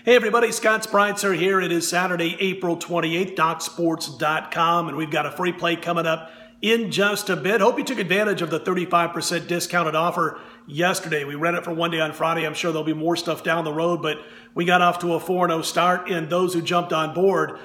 Hey everybody, Scott Spreitzer here. It is Saturday, April 28th, DocSports.com, and we've got a free play coming up in just a bit. Hope you took advantage of the 35% discounted offer yesterday. We ran it for one day on Friday. I'm sure there'll be more stuff down the road, but we got off to a 4-0 start, and those who jumped on board,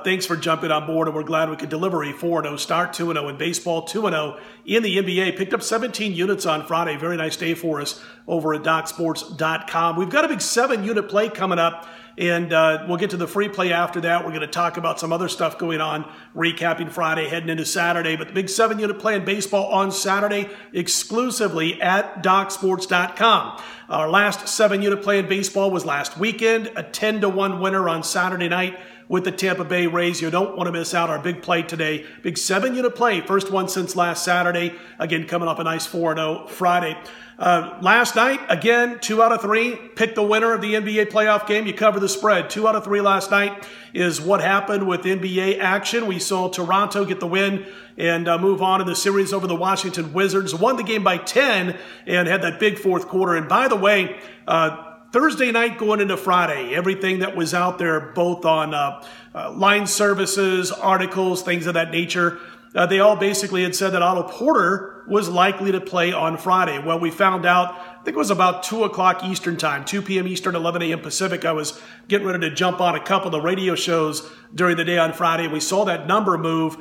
thanks for jumping on board, and we're glad we could deliver a 4-0 start, 2-0 in baseball, 2-0 in the NBA. Picked up 17 units on Friday. Very nice day for us over at DocSports.com. We've got a big 7-unit play coming up, and we'll get to the free play after that. We're going to talk about some other stuff going on, recapping Friday, heading into Saturday. But the big 7-unit play in baseball on Saturday, exclusively at DocSports.com. Our last 7-unit play in baseball was last weekend, a 10-1 winner on Saturday night with the Tampa Bay Rays. You don't want to miss out our big play today. Big 7-unit play, first one since last Saturday. Again, coming off a nice 4-0 Friday. Last night, again, 2 out of 3. Pick the winner of the NBA playoff game. You cover the spread. 2 out of 3 last night is what happened with NBA action. We saw Toronto get the win and move on in the series over the Washington Wizards. Won the game by 10 and had that big fourth quarter. And by the way, Thursday night going into Friday, everything that was out there, both on line services, articles, things of that nature, they all basically had said that Otto Porter was likely to play on Friday. Well, we found out, I think it was about 2 o'clock Eastern time, 2 p.m. Eastern, 11 a.m. Pacific. I was getting ready to jump on a couple of the radio shows during the day on Friday. We saw that number move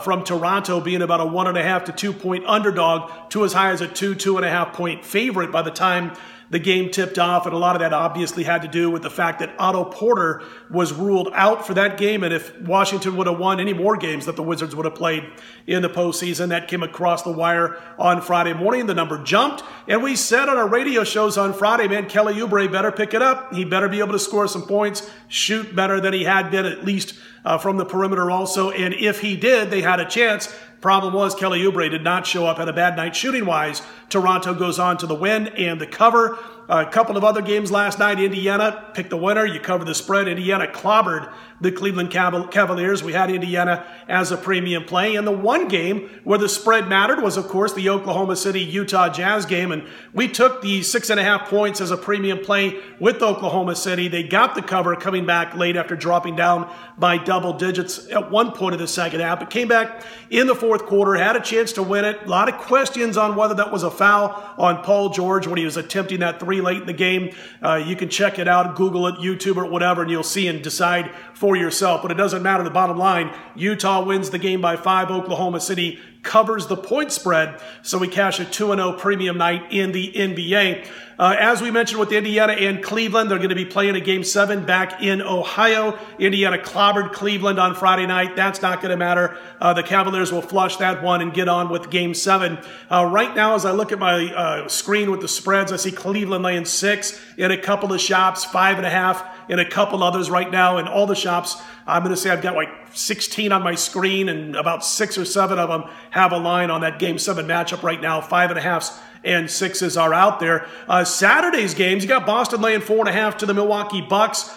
from Toronto being about a 1.5 to 2 point underdog to as high as a 2.5 point favorite by the time the game tipped off, and a lot of that obviously had to do with the fact that Otto Porter was ruled out for that game, and if Washington would have won any more games that the Wizards would have played in the postseason, that came across the wire on Friday morning. The number jumped, and we said on our radio shows on Friday, man, Kelly Oubre better pick it up. He better be able to score some points, shoot better than he had been, at least from the perimeter also, and if he did, they had a chance. Problem was Kelly Oubre did not show up, had a bad night shooting-wise. Toronto goes on to the win and the cover. A couple of other games last night. Indiana picked the winner. You cover the spread. Indiana clobbered the Cleveland Cavaliers. We had Indiana as a premium play. And the one game where the spread mattered was, of course, the Oklahoma City-Utah Jazz game. And we took the 6.5 points as a premium play with Oklahoma City. They got the cover coming back late after dropping down by double digits at one point of the second half. It came back in the fourth quarter, had a chance to win it. A lot of questions on whether that was a foul on Paul George when he was attempting that three late in the game. You can check it out, Google it, YouTube it, whatever, and you'll see and decide for yourself. But it doesn't matter. The bottom line, Utah wins the game by 5. Oklahoma City covers the point spread, so we cash a 2-0 premium night in the NBA. As we mentioned with Indiana and Cleveland, they're going to be playing a Game 7 back in Ohio. Indiana clobbered Cleveland on Friday night. That's not going to matter. The Cavaliers will flush that one and get on with Game 7. Right now, as I look at my screen with the spreads, I see Cleveland laying 6 in a couple of shops, 5.5 in a couple others right now. In all the shops, I'm going to say I've got like 16 on my screen, and about 6 or 7 of them have a line on that Game 7 matchup right now. 5.5s and 6s are out there. Saturday's games, you got Boston laying 4.5 to the Milwaukee Bucks.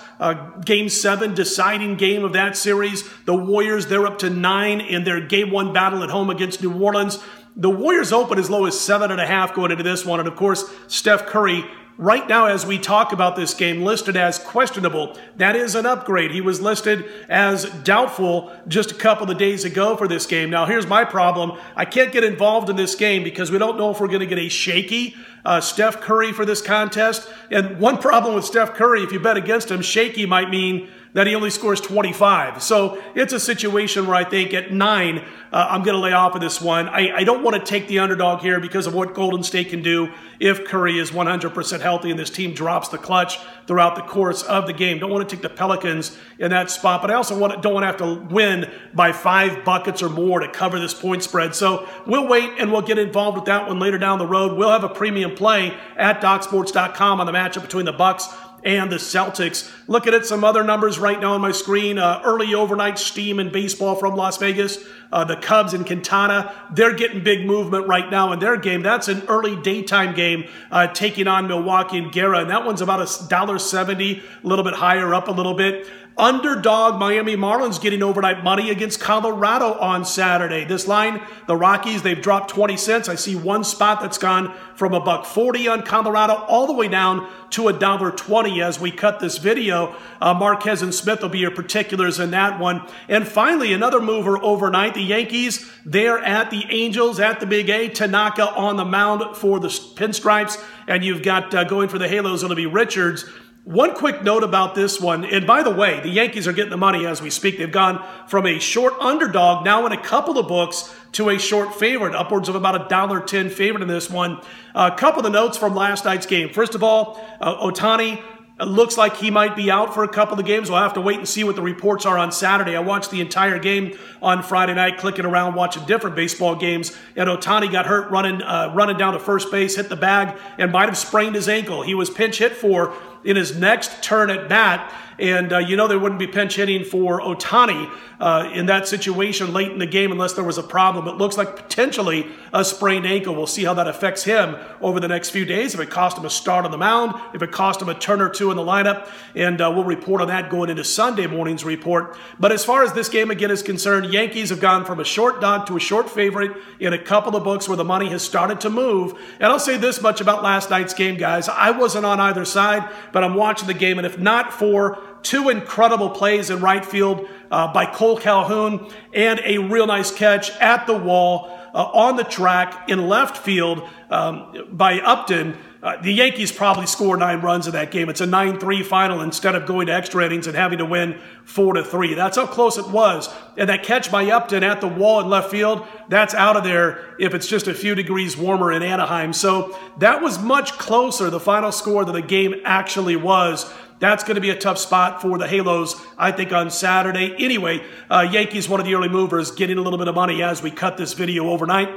Game 7, deciding game of that series. The Warriors, they're up to 9 in their Game 1 battle at home against New Orleans. The Warriors open as low as 7.5 going into this one. And of course, Steph Curry, right now as we talk about this game, listed as questionable. That is an upgrade. He was listed as doubtful just a couple of days ago for this game. Now, here's my problem. I can't get involved in this game because we don't know if we're going to get a shaky Steph Curry for this contest. And one problem with Steph Curry, if you bet against him, shaky might mean that he only scores 25. So it's a situation where I think at 9, I'm going to lay off of this one. I don't want to take the underdog here because of what Golden State can do if Curry is 100% healthy and this team drops the clutch throughout the course of the game. Don't want to take the Pelicans in that spot, but I also don't want to have to win by 5 buckets or more to cover this point spread. So we'll wait and we'll get involved with that one later down the road. We'll have a premium play at DocSports.com on the matchup between the Bucks and the Celtics. Looking at some other numbers right now on my screen. Early overnight steam in baseball from Las Vegas. The Cubs and Quintana, they're getting big movement right now in their game. That's an early daytime game taking on Milwaukee and Guerra, and that one's about $1.70, a little bit higher, up a little bit. Underdog Miami Marlins getting overnight money against Colorado on Saturday. This line, the Rockies, they've dropped 20 cents. I see one spot that's gone from $1.40 on Colorado all the way down to $1.20 as we cut this video. Marquez and Smith will be your particulars in that one. And finally, another mover overnight. The Yankees, they're at the Angels at the Big A. Tanaka on the mound for the Pinstripes. And you've got going for the Halos, it'll be Richards. One quick note about this one, and by the way, the Yankees are getting the money as we speak. They've gone from a short underdog now in a couple of books to a short favorite, upwards of about $1.10 favorite in this one. A couple of the notes from last night's game. First of all, Ohtani looks like he might be out for a couple of games. We'll have to wait and see what the reports are on Saturday. I watched the entire game on Friday night, clicking around, watching different baseball games, and Ohtani got hurt running down to first base, hit the bag, and might have sprained his ankle. He was pinch hit for in his next turn at bat. And they wouldn't be pinch hitting for Ohtani in that situation late in the game unless there was a problem. It looks like potentially a sprained ankle. We'll see how that affects him over the next few days, if it cost him a start on the mound, if it cost him a turn or two in the lineup. And we'll report on that going into Sunday morning's report. But as far as this game again is concerned, Yankees have gone from a short dog to a short favorite in a couple of books where the money has started to move. And I'll say this much about last night's game, guys. I wasn't on either side, but I'm watching the game, and if not for two incredible plays in right field by Cole Calhoun and a real nice catch at the wall on the track in left field by Upton, the Yankees probably score 9 runs in that game. It's a 9-3 final instead of going to extra innings and having to win 4-3. That's how close it was. And that catch by Upton at the wall in left field, that's out of there if it's just a few degrees warmer in Anaheim. So that was much closer, the final score, than the game actually was. That's going to be a tough spot for the Halos, I think, on Saturday. Anyway, Yankees, one of the early movers, getting a little bit of money as we cut this video overnight.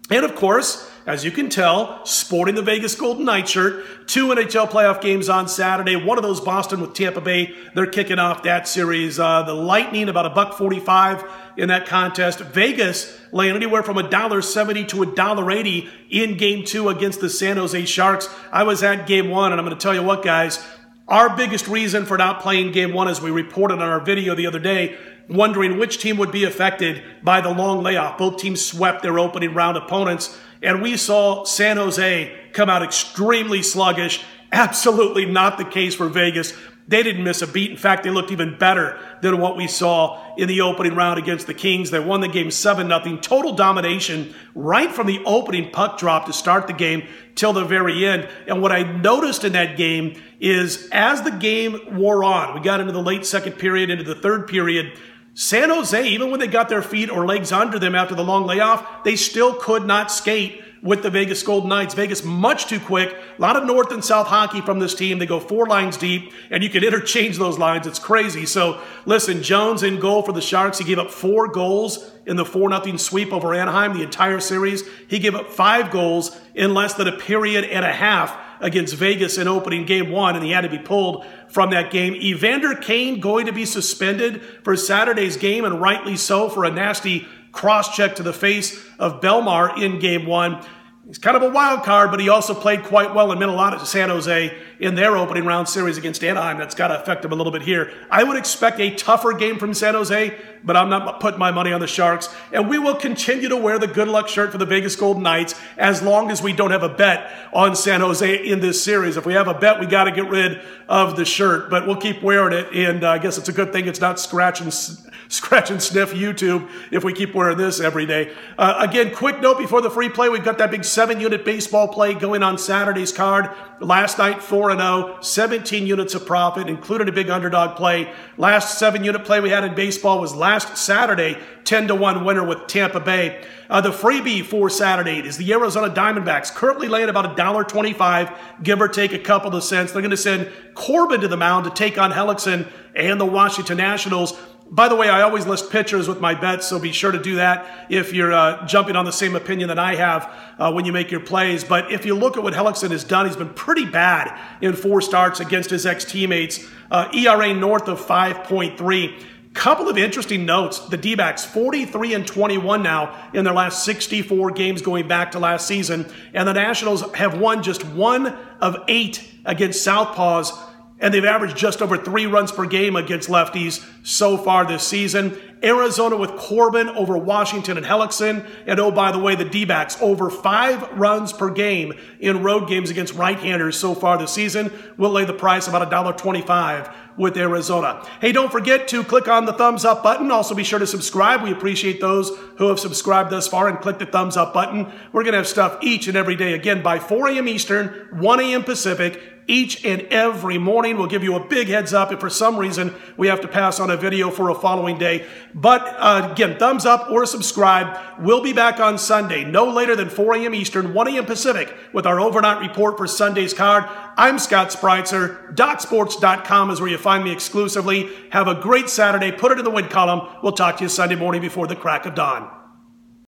And, of course, as you can tell, sporting the Vegas Golden Knights shirt, 2 NHL playoff games on Saturday. One of those Boston with Tampa Bay. They're kicking off that series. The Lightning, about $1.45 in that contest. Vegas laying anywhere from $1.70 to $1.80 in Game 2 against the San Jose Sharks. I was at Game 1, and I'm going to tell you what, guys. Our biggest reason for not playing Game 1, as we reported on our video the other day, wondering which team would be affected by the long layoff. Both teams swept their opening round opponents, and we saw San Jose come out extremely sluggish. Absolutely not the case for Vegas. They didn't miss a beat. In fact, they looked even better than what we saw in the opening round against the Kings. They won the game 7-0. Total domination right from the opening puck drop to start the game till the very end. And what I noticed in that game is as the game wore on, we got into the late second period, into the third period, San Jose, even when they got their feet or legs under them after the long layoff, they still could not skate with the Vegas Golden Knights. Vegas much too quick. A lot of north and south hockey from this team. They go 4 lines deep, and you can interchange those lines. It's crazy. So, listen, Jones in goal for the Sharks. He gave up 4 goals in the 4-0 sweep over Anaheim the entire series. He gave up 5 goals in less than a period and a half against Vegas in opening Game 1, and he had to be pulled from that game. Evander Kane going to be suspended for Saturday's game, and rightly so, for a nasty cross-check to the face of Belmar in Game 1. He's kind of a wild card, but he also played quite well and meant a lot to San Jose in their opening round series against Anaheim. That's got to affect him a little bit here. I would expect a tougher game from San Jose, but I'm not putting my money on the Sharks. And we will continue to wear the good luck shirt for the Vegas Golden Knights as long as we don't have a bet on San Jose in this series. If we have a bet, we got to get rid of the shirt, but we'll keep wearing it. And I guess it's a good thing it's not scratch and sniff YouTube if we keep wearing this every day. Again, quick note before the free play, we've got that big 7-unit baseball play going on Saturday's card. Last night, 4-0, 17 units of profit, included a big underdog play. Last 7-unit play we had in baseball was last Saturday, 10-1 winner with Tampa Bay. The freebie for Saturday is the Arizona Diamondbacks, currently laying about $1.25, give or take a couple of cents. They're going to send Corbin to the mound to take on Hellickson and the Washington Nationals. By the way, I always list pitchers with my bets, so be sure to do that if you're jumping on the same opinion that I have when you make your plays. But if you look at what Hellickson has done, he's been pretty bad in 4 starts against his ex-teammates. ERA north of 5.3. couple of interesting notes. The D-backs 43-21 now in their last 64 games going back to last season. And the Nationals have won just 1 of 8 against southpaws. And they've averaged just over 3 runs per game against lefties so far this season. Arizona with Corbin over Washington and Hellickson. And oh, by the way, the D-backs over 5 runs per game in road games against right-handers so far this season. We'll lay the price about $1.25 with Arizona. Hey, don't forget to click on the thumbs up button. Also be sure to subscribe. We appreciate those who have subscribed thus far and click the thumbs up button. We're going to have stuff each and every day, again, by 4 a.m. Eastern, 1 a.m. Pacific, each and every morning. We'll give you a big heads up if for some reason we have to pass on a video for a following day. But again, thumbs up or subscribe. We'll be back on Sunday, no later than 4 a.m. Eastern, 1 a.m. Pacific, with our overnight report for Sunday's card. I'm Scott Spreitzer. DocSports.com is where you find me exclusively. Have a great Saturday. Put it in the win column. We'll talk to you Sunday morning before the crack of dawn.